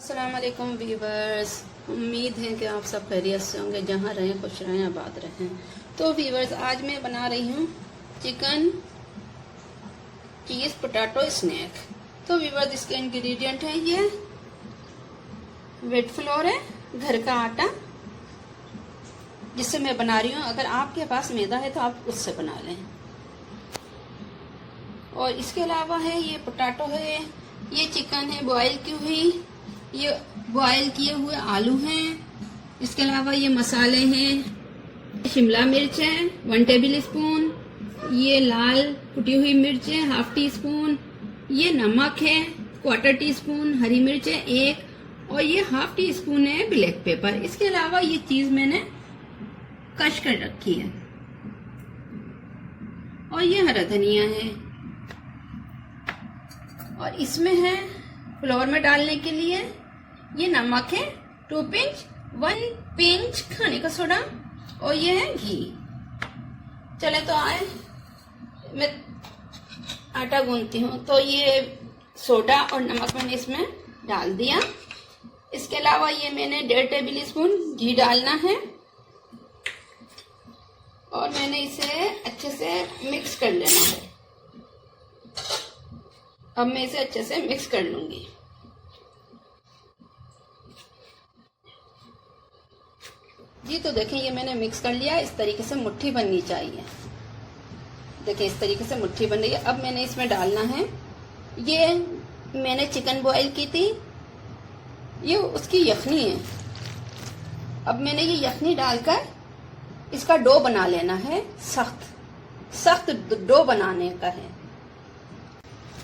अस्सलाम वालेकुम वीवर्स, उम्मीद है कि आप सब खैरियत से होंगे, जहाँ रहें खुश रहें आबाद रहें। तो वीवर्स, आज मैं बना रही हूँ चिकन चीज़ पोटैटो स्नैक। तो वीवर्स, इसके इंग्रेडिएंट हैं ये व्हीट फ्लोर है, घर का आटा जिससे मैं बना रही हूँ। अगर आपके पास मैदा है तो आप उससे बना लें। और इसके अलावा है ये पोटैटो है, ये चिकन है बॉयल की हुई, ये बॉयल किए हुए आलू हैं। इसके अलावा ये मसाले हैं, शिमला मिर्च है 1 टेबल स्पून, ये लाल कुटी हुई मिर्च है 1/2 टी स्पून, ये नमक है 1/4 टी स्पून, हरी मिर्च है 1, और ये 1/2 टी स्पून है ब्लैक पेपर। इसके अलावा ये चीज मैंने कश कर रखी है, और ये हरा धनिया है। और इसमें है फ्लोर में डालने के लिए ये नमक है 2 पिंच, 1 पिंच खाने का सोडा, और ये है घी। चले तो आए, मैं आटा गूंथती हूँ। तो ये सोडा और नमक मैंने इसमें डाल दिया। इसके अलावा ये मैंने 1.5 टेबल स्पून घी डालना है, और मैंने इसे अच्छे से मिक्स कर लेना है। अब मैं इसे अच्छे से मिक्स कर लूंगी। जी तो देखें, ये मैंने मिक्स कर लिया। इस तरीके से मुट्ठी बननी चाहिए। देखें, इस तरीके से मुट्ठी बन रही है। अब मैंने इसमें डालना है, ये मैंने चिकन बॉईल की थी, ये उसकी यखनी है। अब मैंने ये यखनी डालकर इसका डो बना लेना है। सख्त डो बनाने का है।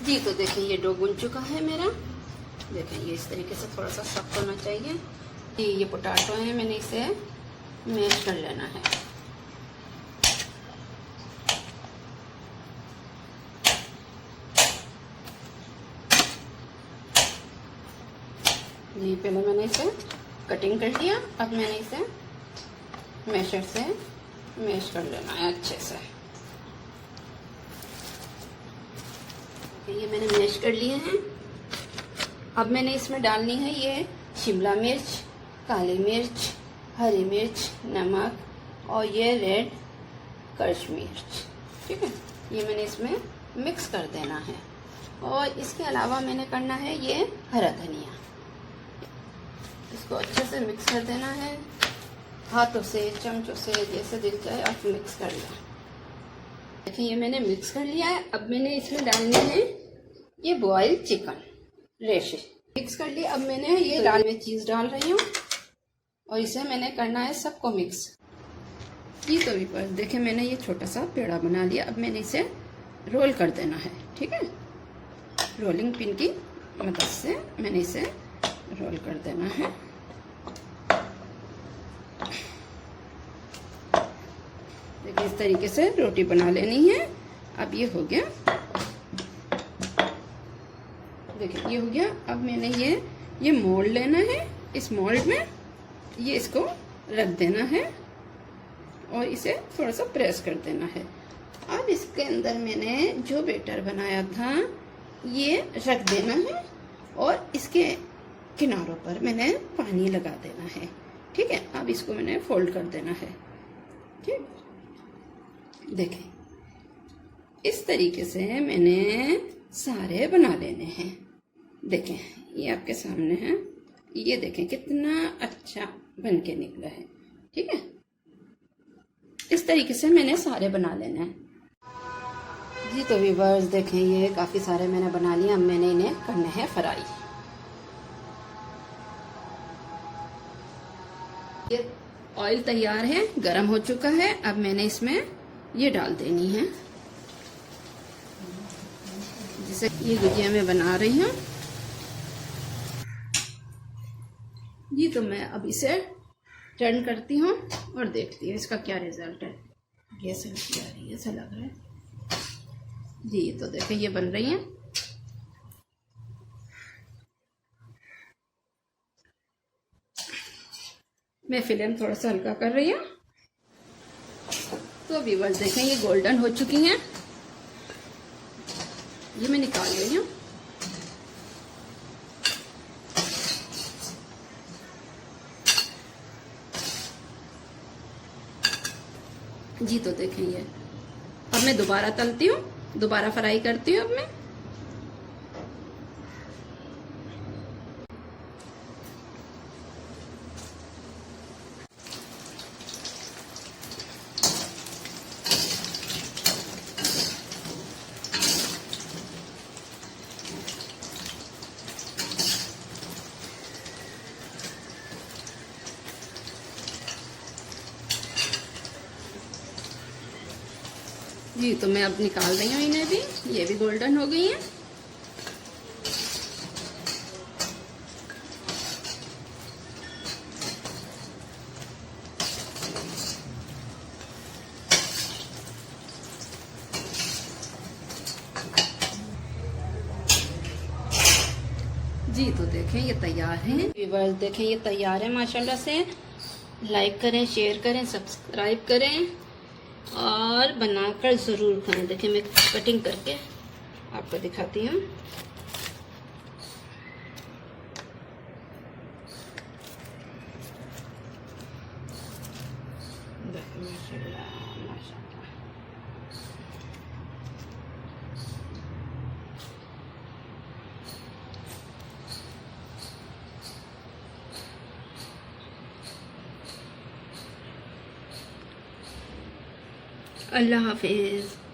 जी तो देखें, ये डो गुन चुका है मेरा। देखें, ये इस तरीके से थोड़ा सा सख्त होना चाहिए। ये पोटैटो है, मैंने इसे मैश कर लेना है। ये पहले मैंने इसे कटिंग कर दिया। अब मैंने इसे मैशर से मैश कर लेना है अच्छे से। ये मैंने मैश कर लिए हैं। अब मैंने इसमें डालनी है ये शिमला मिर्च, काली मिर्च, हरी मिर्च, नमक, और ये रेड कर्च मिर्च। ठीक है, ये मैंने इसमें मिक्स कर देना है। और इसके अलावा मैंने करना है ये हरा धनिया। इसको अच्छे से मिक्स कर देना है, हाथों से, चमचों से, जैसे दिल चाहे आप मिक्स कर लें। देखिए, ये मैंने मिक्स कर लिया है। अब मैंने इसमें डालने हैं ये बॉइल्ड चिकन रेशे। मिक्स कर लिया। अब मैंने ये दाल में चीज डाल रही हूँ, और इसे मैंने करना है सबको मिक्स। ये तो भी पर देखें, मैंने ये छोटा सा पेड़ा बना लिया। अब मैंने इसे रोल कर देना है। ठीक है, रोलिंग पिन की मदद से मैंने इसे रोल कर देना है। देखिए, इस तरीके से रोटी बना लेनी है। अब ये हो गया। देखिए, ये हो गया। अब मैंने ये मोल्ड लेना है। इस मोल्ड में ये इसको रख देना है, और इसे थोड़ा सा प्रेस कर देना है। अब इसके अंदर मैंने जो बैटर बनाया था ये रख देना है, और इसके किनारों पर मैंने पानी लगा देना है। ठीक है, अब इसको मैंने फोल्ड कर देना है। ठीक, देखें, इस तरीके से मैंने सारे बना लेने हैं। देखें, ये आपके सामने है। ये देखें कितना अच्छा बन के निकला है। ठीक है, इस तरीके से मैंने सारे बना लेने हैं। जी तो व्यूअर्स, देखें, ये काफी सारे मैंने बना लिए। अब मैंने इन्हें करने हैं फ्राई। ये ऑयल तैयार है, गरम हो चुका है। अब मैंने इसमें ये डाल देनी है, जिसे ये गुजिया मैं बना रही हूँ। जी तो मैं अब इसे टर्न करती हूँ और देखती हूँ इसका क्या रिजल्ट है। ये सब्जी आ रही है, ऐसा लग रहा है। जी तो देखिए, ये बन रही है। मैं फ्लेम थोड़ा सा हल्का कर रही हूँ। तो व्यूअर्स, देखें, ये गोल्डन हो चुकी हैं। ये मैं निकाल रही हूँ। जी तो देखें ये, अब मैं दोबारा तलती हूँ, दोबारा फ्राई करती हूँ अब मैं। जी तो मैं अब निकाल रही हूँ इन्हें भी, ये भी गोल्डन हो गई हैं। जी तो देखें ये तैयार है। व्यूअर्स देखें ये तैयार है माशाल्लाह से। लाइक करें, शेयर करें, सब्सक्राइब करें और बनाकर ज़रूर खाएं। देखें मैं कटिंग करके आपको दिखाती हूँ। माशाल्लाह माशाल्लाह। अल्लाह हाफिज़।